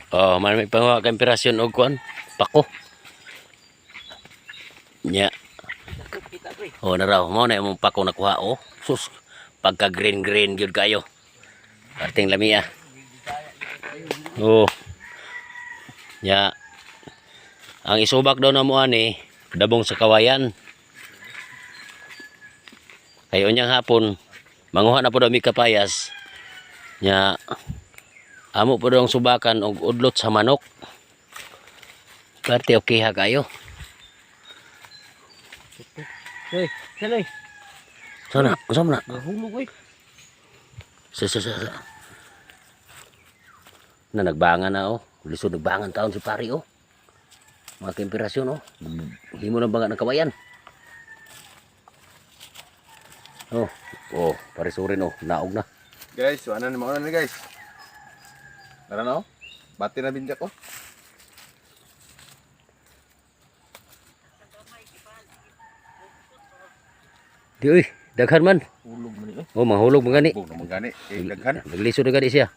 Oh, man may panguha ka imperasyon og kuan, pako. Nya. Oh, na raw mo na imong pako nakuha oh. Sus, pagka green gyud kayo. Parting lamia. Oh. Nya. Ang isubak daw na mo ani, dabong sa kawayan. Kayo unyang hapon, manguha na po daw mi kapayas. Nya amo po daw ang subakan og udlot sa manok. Parte okay ha kayo. Hey, salay. Sana, usam na. Nahulog oy. Sa. Na nagbangan na oh. Lisod nagbangan taon si pari oh. Mga kemperasyon oh. Himo ng banga ng kawayan. Oh, pare surin oh, naog na. Guys, so ano naman na guys. Tara na oh. Bati na binjak oh. Di uy, daghan man. Hulog man ni. Oh, mahulog man gani. Bug naman gani. Daghan. Nagliso na gani siya.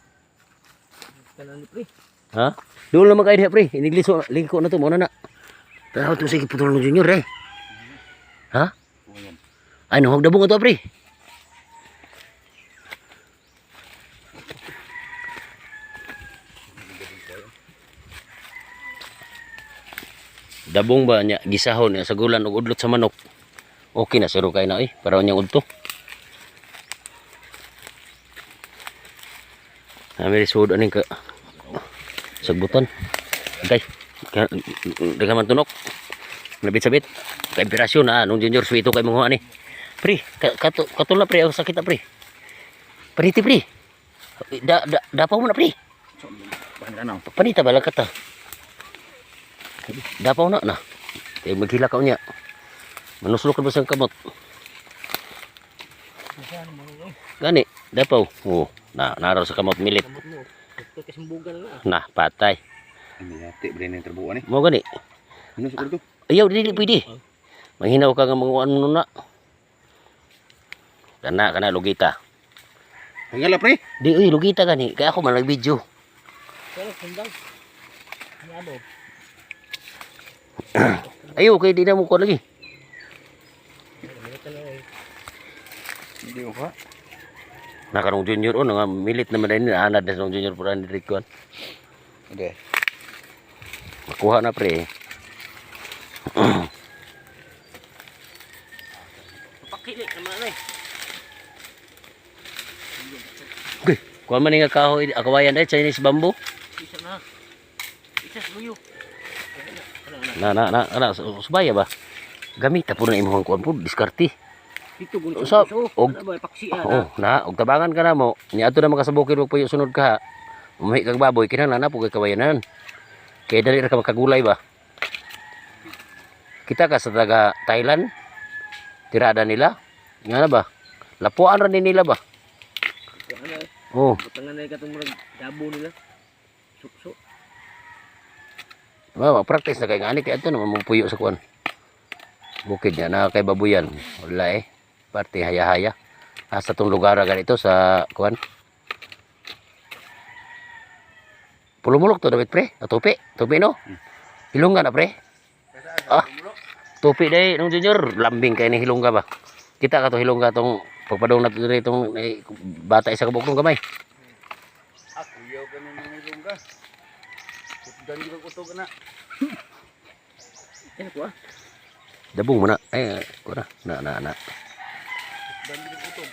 Tanan ni pre. Ha? Doon lang makain pre. Inigliso, lingko na to, muna na. Pero ito sige putol ng junior eh. Ha? Ay, nahog dabong ito pre. Dabong ba niya gisahon niya sa gulan og udlot sa manok. Okay na siro kay na para unyang udto. Amiri sud aning ka sagbuton. Okay. Daga man tunok. Nabit-sabit. Kay operasyon na nung junior suito kay mga ani. Pre, katula pre ang sakit na pre. Paniti pre. Dapaw mo na pre. Panita bala kata. Dapaw na na. Kay maghila ka unya. Manuslok ka ba sang kamot? Gani, dapaw. Oh, naraw sa kamot milit. Nah, patay. Ini ati bre ni terbuan ni. Mo gani. Ano sa to? Ayaw dili pwede. Manghinaw ka nga mga ano na. Kana lugita. Hangala pre. Di lugita gani. Kaya ako man nag-video. Pero sundang. Ano? Ayaw kay di na mo ko lagi. Hindi ko. Nakarong junior nga milit naman din anad na sa junior pura ni Rikon. Okay. Makuha na pre. Pakili naman ay. Okay, kuha man nga kahoy akawayan ay Chinese bamboo. Isa na. Isa suyo. Na subaya ba? Gamita po na imong kuan po diskarte. Dito gun So, so. og- Ano ba paksiya Oh, og tabangan ka na mo. Nya ato na makasabukid mo puyo sunod ka. Umahi kag baboy kinahanglan na po kay kawayanan. Kay dali ra ka makagulay ba? Kita ka sa taga Thailand. Tirada nila. Nga na ba? Lapuan ra din nila ba? Ano? Oh, Butangan na katong murag dabo nila. Sukso. practice na kay ngani kay ato naman mo puyo sa kuan. Bukid niya na kay babuyan. Wala eh. Parte haya-haya. Sa tong lugar ganito sa kuan. Pulumulok to David pre. Tupi no. Hilongga na pre. Ah. Tupi day nung junior lambing kay ni hilongga ba. Kita ka to hilongga tong pagpadong nato diri tong bata isa ka bukrong gamay. Ako yaw ka na nang ka. Kutan di ko to kana. Ano ko ah? Dabong mo na. Ay, kuha na. Na. Dan di ko to.